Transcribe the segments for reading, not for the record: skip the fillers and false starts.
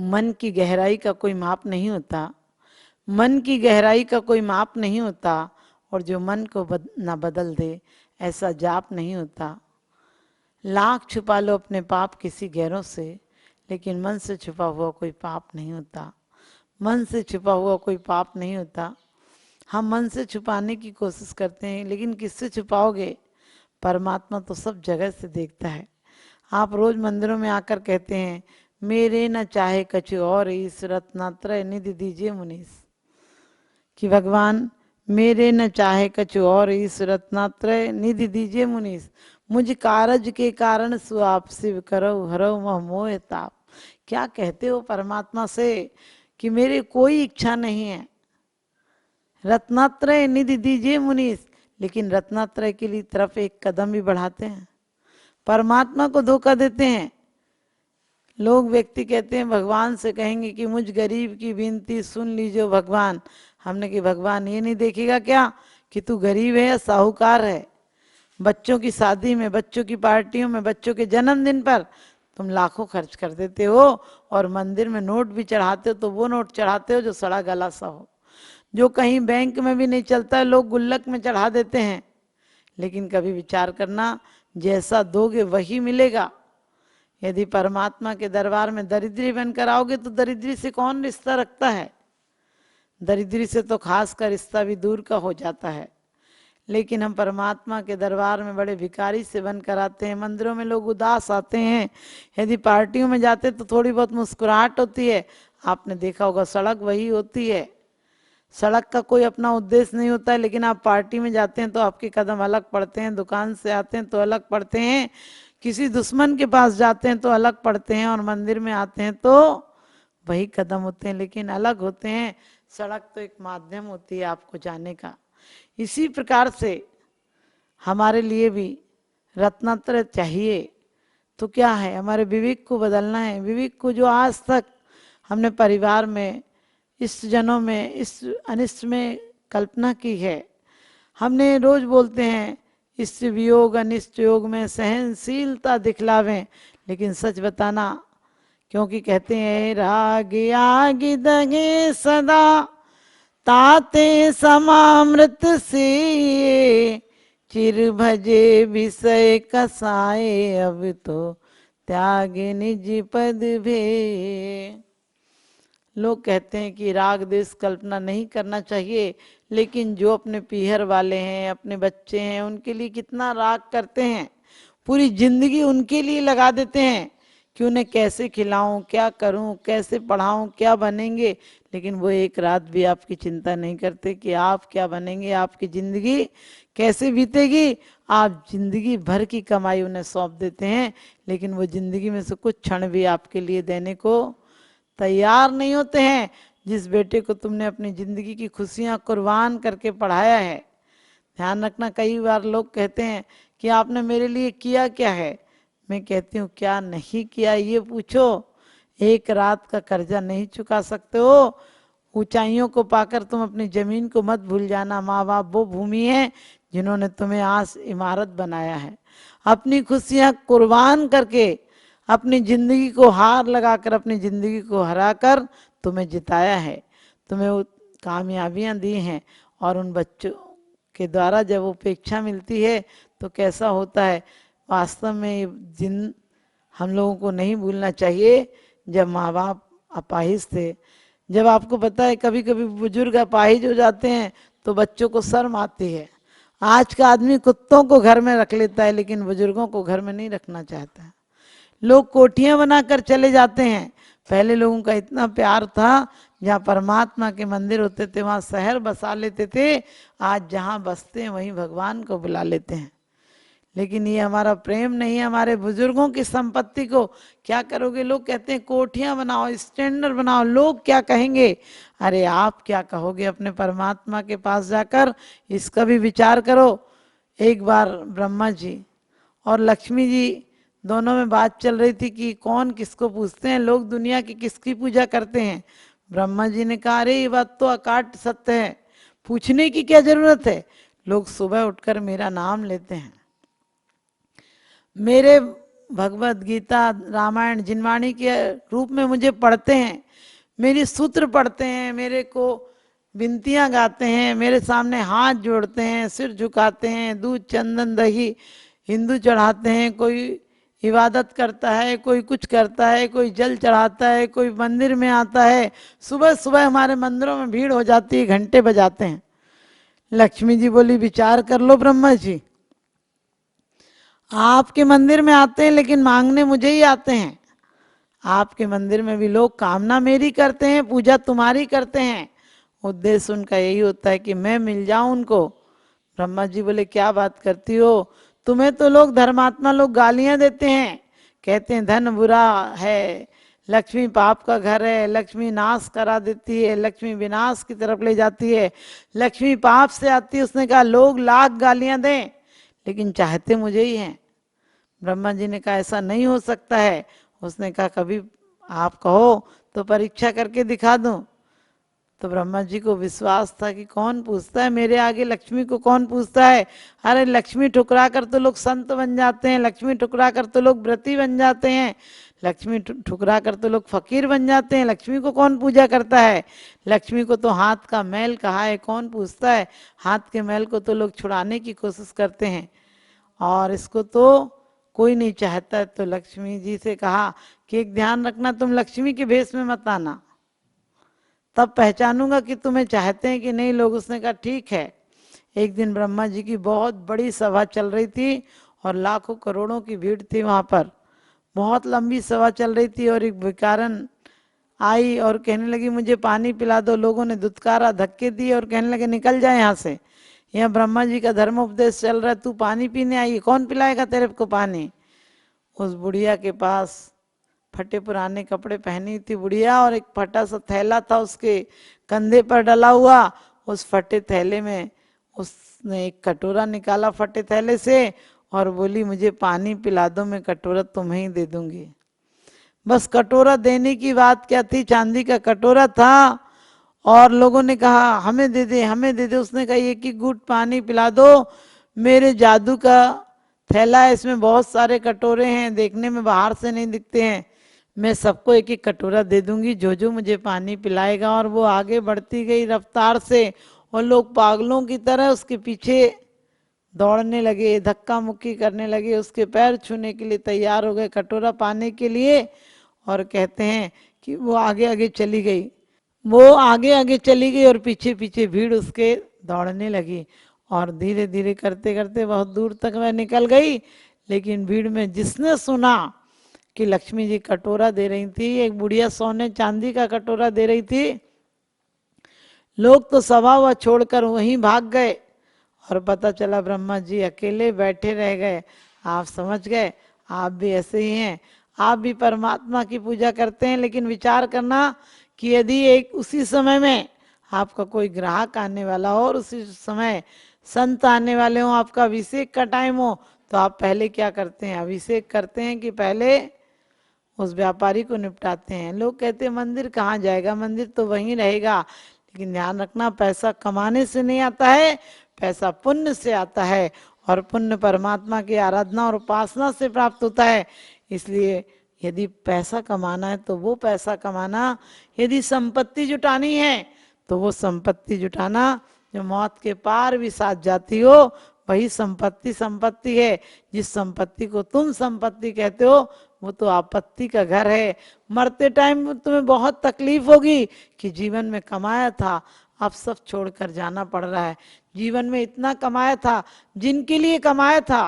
मन की गहराई का कोई माप नहीं होता, मन की गहराई का कोई माप नहीं होता, और जो मन को ना बदल दे ऐसा जाप नहीं होता। लाख छुपा लो अपने पाप किसी गैरों से, लेकिन मन से छुपा हुआ कोई पाप नहीं होता। मन से छुपा हुआ कोई पाप नहीं होता। हम मन से छुपाने की कोशिश करते हैं, लेकिन किससे छुपाओगे? परमात्मा तो सब जगह से देखता है। आप रोज मंदिरों में आकर कहते हैं, मेरे न चाहे कछु और ईश रत्नात्रय निधि दीजिए मुनीस, कि भगवान मेरे न चाहे कछु और ईश रत्नात्रय निधि दीजिए मुनीस, मुझ कारज के कारण सु आप शिव करो हरो मह मोह ताप। क्या कहते हो परमात्मा से कि मेरे कोई इच्छा नहीं है, रत्नात्रय निधि दीजिए मुनीस, लेकिन रत्नात्रय के लिए तरफ एक कदम भी बढ़ाते हैं, परमात्मा को धोखा देते हैं। लोग व्यक्ति कहते हैं भगवान से कहेंगे कि मुझ गरीब की विनती सुन लीजिए भगवान। हमने कि भगवान ये नहीं देखेगा क्या कि तू गरीब है या साहूकार है? बच्चों की शादी में, बच्चों की पार्टियों में, बच्चों के जन्मदिन पर तुम लाखों खर्च कर देते हो, और मंदिर में नोट भी चढ़ाते हो तो वो नोट चढ़ाते हो जो सड़ा गला सा हो, जो कहीं बैंक में भी नहीं चलता है, लोग गुल्लक में चढ़ा देते हैं। लेकिन कभी विचार करना, जैसा दोगे वही मिलेगा। यदि परमात्मा के दरबार में दरिद्री बनकर आओगे तो दरिद्री से कौन रिश्ता रखता है? दरिद्री से तो खास का रिश्ता भी दूर का हो जाता है। लेकिन हम परमात्मा के दरबार में बड़े भिखारी से बनकर आते हैं। मंदिरों में लोग उदास आते हैं, यदि पार्टियों में जाते तो थोड़ी बहुत मुस्कुराहट होती है। आपने देखा होगा सड़क वही होती है, सड़क का कोई अपना उद्देश्य नहीं होता है, लेकिन आप पार्टी में जाते हैं तो आपके कदम अलग पड़ते हैं, दुकान से आते हैं तो अलग पड़ते हैं, किसी दुश्मन के पास जाते हैं तो अलग पड़ते हैं, और मंदिर में आते हैं तो वही कदम होते हैं, लेकिन अलग होते हैं। सड़क तो एक माध्यम होती है आपको जाने का। इसी प्रकार से हमारे लिए भी रत्नात्रय चाहिए। तो क्या है, हमारे विवेक को बदलना है। विवेक को जो आज तक हमने परिवार में, इस जनों में, इस अनिष्ट में कल्पना की है। हमने रोज बोलते हैं इष्ट वियोग अनिष्ट योग में सहनशीलता दिखलावें, लेकिन सच बताना, क्योंकि कहते हैं राग आग दगे सदा ताते समामृत से, चिर भजे विषय कसाए अब तो त्याग निज पद भे। लोग कहते हैं कि राग देश कल्पना नहीं करना चाहिए, लेकिन जो अपने पीहर वाले हैं, अपने बच्चे हैं, उनके लिए कितना राग करते हैं, पूरी जिंदगी उनके लिए लगा देते हैं कि उन्हें कैसे खिलाऊं, क्या करूं, कैसे पढ़ाऊं, क्या बनेंगे। लेकिन वो एक रात भी आपकी चिंता नहीं करते कि आप क्या बनेंगे, आपकी जिंदगी कैसे बीतेगी। आप जिंदगी भर की कमाई उन्हें सौंप देते हैं, लेकिन वो जिंदगी में से कुछ क्षण भी आपके लिए देने को तैयार नहीं होते हैं। जिस बेटे को तुमने अपनी जिंदगी की खुशियां कुर्बान करके पढ़ाया है, ध्यान रखना, कई बार लोग कहते हैं कि आपने मेरे लिए किया क्या है। मैं कहती हूँ क्या नहीं किया ये पूछो। एक रात का कर्जा नहीं चुका सकते हो। ऊंचाइयों को पाकर तुम अपनी जमीन को मत भूल जाना। माँ बाप वो भूमि है जिन्होंने तुम्हें आज इमारत बनाया है। अपनी खुशियां कुर्बान करके, अपनी जिंदगी को हार लगाकर, अपनी जिंदगी को हराकर तुम्हें जिताया है, तुम्हें कामयाबियां दी हैं। और उन बच्चों के द्वारा जब उपेक्षा मिलती है तो कैसा होता है। वास्तव में जिन हम लोगों को नहीं भूलना चाहिए जब माँ बाप अपाहिज थे। जब आपको पता है कभी कभी बुजुर्ग अपाहिज हो जाते हैं तो बच्चों को शर्म आती है। आज का आदमी कुत्तों को घर में रख लेता है, लेकिन बुजुर्गों को घर में नहीं रखना चाहता है। लोग कोठियां बनाकर चले जाते हैं। पहले लोगों का इतना प्यार था, जहाँ परमात्मा के मंदिर होते थे वहाँ शहर बसा लेते थे। आज जहाँ बसते हैं वहीं भगवान को बुला लेते हैं। लेकिन ये हमारा प्रेम नहीं है। हमारे बुजुर्गों की संपत्ति को क्या करोगे? लोग कहते हैं कोठियां बनाओ, स्टैंडर्ड बनाओ, लोग क्या कहेंगे। अरे आप क्या कहोगे अपने परमात्मा के पास जाकर, इसका भी विचार करो। एक बार ब्रह्मा जी और लक्ष्मी जी दोनों में बात चल रही थी कि कौन किसको पूछते हैं, लोग दुनिया की किसकी पूजा करते हैं। ब्रह्मा जी ने कहा अरे ये बात तो अकाट सत्य है, पूछने की क्या जरूरत है। लोग सुबह उठकर मेरा नाम लेते हैं, मेरे भगवत गीता, रामायण, जिनवाणी के रूप में मुझे पढ़ते हैं, मेरी सूत्र पढ़ते हैं, मेरे को विनतियां गाते हैं, मेरे सामने हाथ जोड़ते हैं, सिर झुकाते हैं, दूध चंदन दही हिंदू चढ़ाते हैं, कोई इबादत करता है, कोई कुछ करता है, कोई जल चढ़ाता है, कोई मंदिर में आता है। सुबह सुबह हमारे मंदिरों में भीड़ हो जाती है, घंटे बजाते हैं। लक्ष्मी जी बोली विचार कर लो ब्रह्मा जी, आपके मंदिर में आते हैं लेकिन मांगने मुझे ही आते हैं। आपके मंदिर में भी लोग कामना मेरी करते हैं, पूजा तुम्हारी करते हैं, उद्देश्य उनका यही होता है कि मैं मिल जाऊं उनको। ब्रह्मा जी बोले क्या बात करती हो, तुम्हें तो लोग धर्मात्मा लोग गालियां देते हैं, कहते हैं धन बुरा है, लक्ष्मी पाप का घर है, लक्ष्मी नाश करा देती है, लक्ष्मी विनाश की तरफ ले जाती है, लक्ष्मी पाप से आती है। उसने कहा लोग लाख गालियां दें लेकिन चाहते मुझे ही हैं। ब्रह्मा जी ने कहा ऐसा नहीं हो सकता है। उसने कहा कभी आप कहो तो परीक्षा करके दिखा दूं। तो ब्रह्मा जी को विश्वास था कि कौन पूछता है मेरे आगे, लक्ष्मी को कौन पूछता है। अरे लक्ष्मी ठुकरा कर तो लोग संत बन जाते हैं, लक्ष्मी ठुकरा कर तो लोग व्रती बन जाते हैं, लक्ष्मी ठुकरा कर तो लोग फकीर बन जाते हैं, लक्ष्मी को कौन पूजा करता है। लक्ष्मी को तो हाथ का मैल कहा है, कौन पूछता है। हाथ के मैल को तो लोग छुड़ाने की कोशिश करते हैं और इसको तो कोई नहीं चाहता है। तो लक्ष्मी जी से कहा कि एक ध्यान रखना, तुम लक्ष्मी के भेष में मत आना, तब पहचानूंगा कि तुम्हें चाहते हैं कि नहीं लोग। उसने कहा ठीक है। एक दिन ब्रह्मा जी की बहुत बड़ी सभा चल रही थी और लाखों करोड़ों की भीड़ थी वहां पर। बहुत लंबी सभा चल रही थी और एक भिखारन आई और कहने लगी मुझे पानी पिला दो। लोगों ने धुतकारा, धक्के दिए और कहने लगे निकल जाए यहाँ से, यहाँ ब्रह्मा जी का धर्म उपदेश चल रहा है, तू पानी पीने आई, कौन पिलाएगा तेरे को पानी। उस बुढ़िया के पास फटे पुराने कपड़े पहनी थी बुढ़िया और एक फटा सा थैला था उसके कंधे पर डला हुआ। उस फटे थैले में उसने एक कटोरा निकाला फटे थैले से और बोली मुझे पानी पिला दो, मैं कटोरा तुम्हें ही दे दूंगी। बस कटोरा देने की बात क्या थी, चांदी का कटोरा था और लोगों ने कहा हमें दे दे हमें दे दे। उसने कहा एक ही घूंट पानी पिला दो, मेरे जादू का थैला है, इसमें बहुत सारे कटोरे हैं, देखने में बाहर से नहीं दिखते हैं, मैं सबको एक एक कटोरा दे दूंगी जो जो मुझे पानी पिलाएगा। और वो आगे बढ़ती गई रफ्तार से और लोग पागलों की तरह उसके पीछे दौड़ने लगे, धक्का मुक्की करने लगे, उसके पैर छूने के लिए तैयार हो गए कटोरा पाने के लिए। और कहते हैं कि वो आगे आगे चली गई, वो आगे आगे चली गई और पीछे पीछे भीड़ उसके दौड़ने लगी और धीरे धीरे करते करते बहुत दूर तक वह निकल गई। लेकिन भीड़ में जिसने सुना कि लक्ष्मी जी कटोरा दे रही थी, एक बुढ़िया सोने चांदी का कटोरा दे रही थी, लोग तो सभा व छोड़कर वहीं भाग गए और पता चला ब्रह्मा जी अकेले बैठे रह गए। आप समझ गए, आप भी ऐसे ही हैं, आप भी परमात्मा की पूजा करते हैं, लेकिन विचार करना कि यदि एक उसी समय में आपका कोई ग्राहक आने वाला हो और उसी समय संत आने वाले हो, आपका अभिषेक का टाइम हो, तो आप पहले क्या करते हैं, अभिषेक करते हैं कि पहले उस व्यापारी को निपटाते हैं। लोग कहते हैं मंदिर कहाँ जाएगा, मंदिर तो वहीं रहेगा, लेकिन ध्यान रखना पैसा कमाने से नहीं आता है, पैसा पुण्य से आता है और पुण्य परमात्मा की आराधना और उपासना से प्राप्त होता है। इसलिए यदि पैसा कमाना है तो वो पैसा कमाना, यदि संपत्ति जुटानी है तो वो संपत्ति जुटाना जो मौत के पार भी साथ जाती हो, वही संपत्ति संपत्ति है। जिस संपत्ति को तुम संपत्ति कहते हो वो तो आपत्ति का घर है। मरते टाइम तुम्हें बहुत तकलीफ होगी कि जीवन में कमाया था अब सब छोड़कर जाना पड़ रहा है, जीवन में इतना कमाया था, जिनके लिए कमाया था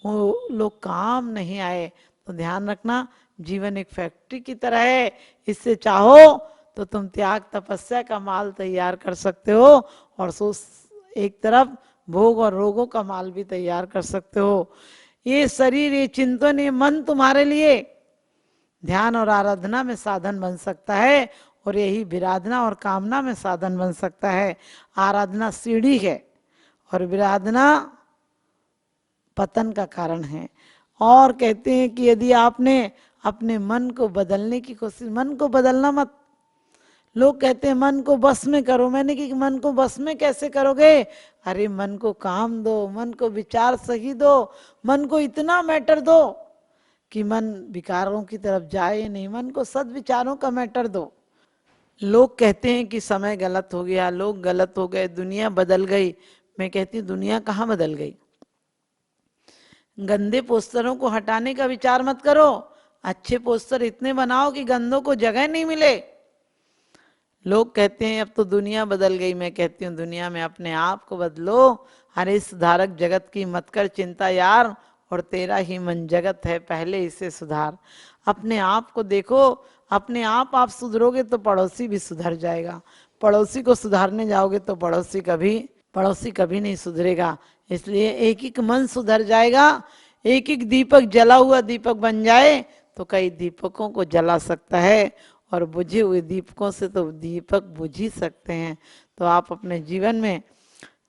वो लोग काम नहीं आए। तो ध्यान रखना जीवन एक फैक्ट्री की तरह है, इससे चाहो तो तुम त्याग तपस्या का माल तैयार कर सकते हो और सो एक तरफ भोग और रोगों का माल भी तैयार कर सकते हो। ये शरीर, ये चिंतन, ये मन तुम्हारे लिए ध्यान और आराधना में साधन बन सकता है और यही विराधना और कामना में साधन बन सकता है। आराधना सीढ़ी है और विराधना पतन का कारण है। और कहते हैं कि यदि आपने अपने मन को बदलने की कोशिश, मन को बदलना मत, लोग कहते हैं मन को बस में करो, मैंने कि मन को बस में कैसे करोगे। अरे मन को काम दो, मन को विचार सही दो, मन को इतना मैटर दो कि मन विकारों की तरफ जाए नहीं, मन को सद्विचारों का मैटर दो। लोग कहते हैं कि समय गलत हो गया, लोग गलत हो गए, दुनिया बदल गई। मैं कहती हूँ दुनिया कहाँ बदल गई। गंदे पोस्टरों को हटाने का विचार मत करो, अच्छे पोस्टर इतने बनाओ कि गंदों को जगह नहीं मिले। लोग कहते हैं अब तो दुनिया बदल गई। मैं कहती हूँ दुनिया में अपने आप को बदलो। अरे सुधारक जगत की मत कर चिंता यार, और तेरा ही मन जगत है, पहले इसे सुधार। अपने आप को देखो, अपने आप सुधरोगे तो पड़ोसी भी सुधर जाएगा। पड़ोसी को सुधारने जाओगे तो पड़ोसी कभी नहीं सुधरेगा। इसलिए एक एक मन सुधर जाएगा, एक एक दीपक जला हुआ दीपक बन जाए तो कई दीपकों को जला सकता है, और बुझे हुए दीपकों से तो दीपक बुझ ही सकते हैं। तो आप अपने जीवन में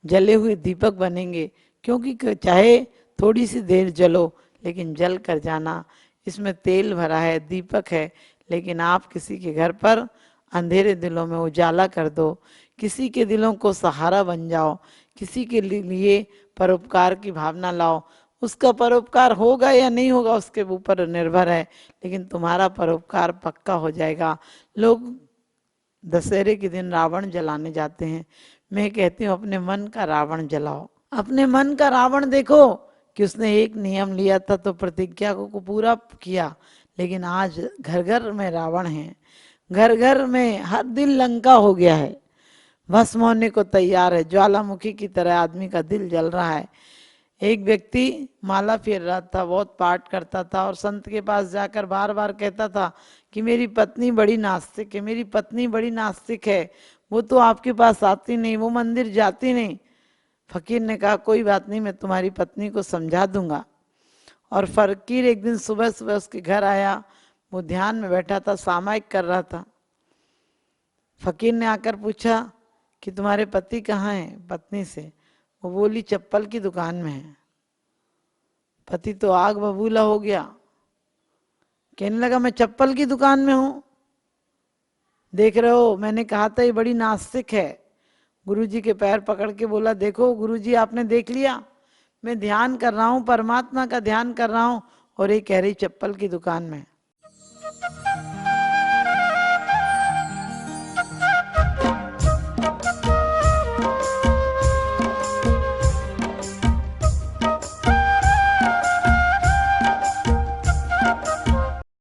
जले हुए दीपक बनेंगे, क्योंकि चाहे थोड़ी सी देर जलो लेकिन जल कर जाना। इसमें तेल भरा है, दीपक है, लेकिन आप किसी के घर पर अंधेरे दिलों में उजाला कर दो, किसी के दिलों को सहारा बन जाओ, किसी के लिए परोपकार की भावना लाओ। उसका परोपकार होगा या नहीं होगा उसके ऊपर निर्भर है, लेकिन तुम्हारा परोपकार पक्का हो जाएगा। लोग दशहरे के दिन रावण जलाने जाते हैं। मैं कहती हूँ अपने मन का रावण जलाओ। अपने मन का रावण देखो कि उसने एक नियम लिया था तो प्रतिज्ञा को पूरा किया, लेकिन आज घर घर में रावण है, घर घर में हर दिल लंका हो गया है, भस्म होने को तैयार है। ज्वालामुखी की तरह आदमी का दिल जल रहा है। एक व्यक्ति माला फेर रहा था, बहुत पाठ करता था, और संत के पास जाकर बार बार कहता था कि मेरी पत्नी बड़ी नास्तिक है, मेरी पत्नी बड़ी नास्तिक है, वो तो आपके पास आती नहीं, वो मंदिर जाती नहीं। फकीर ने कहा कोई बात नहीं, मैं तुम्हारी पत्नी को समझा दूंगा। और फकीर एक दिन सुबह सुबह उसके घर आया, वो ध्यान में बैठा था, सामायिक कर रहा था। फकीर ने आकर पूछा कि तुम्हारे पति कहाँ हैं? पत्नी से। वो बोली चप्पल की दुकान में है। पति तो आग बबूला हो गया, कहने लगा मैं चप्पल की दुकान में हूं, देख रहे हो मैंने कहा था ये बड़ी नास्तिक है। गुरुजी के पैर पकड़ के बोला देखो गुरुजी आपने देख लिया, मैं ध्यान कर रहा हूं, परमात्मा का ध्यान कर रहा हूं, और ये कह रही चप्पल की दुकान में।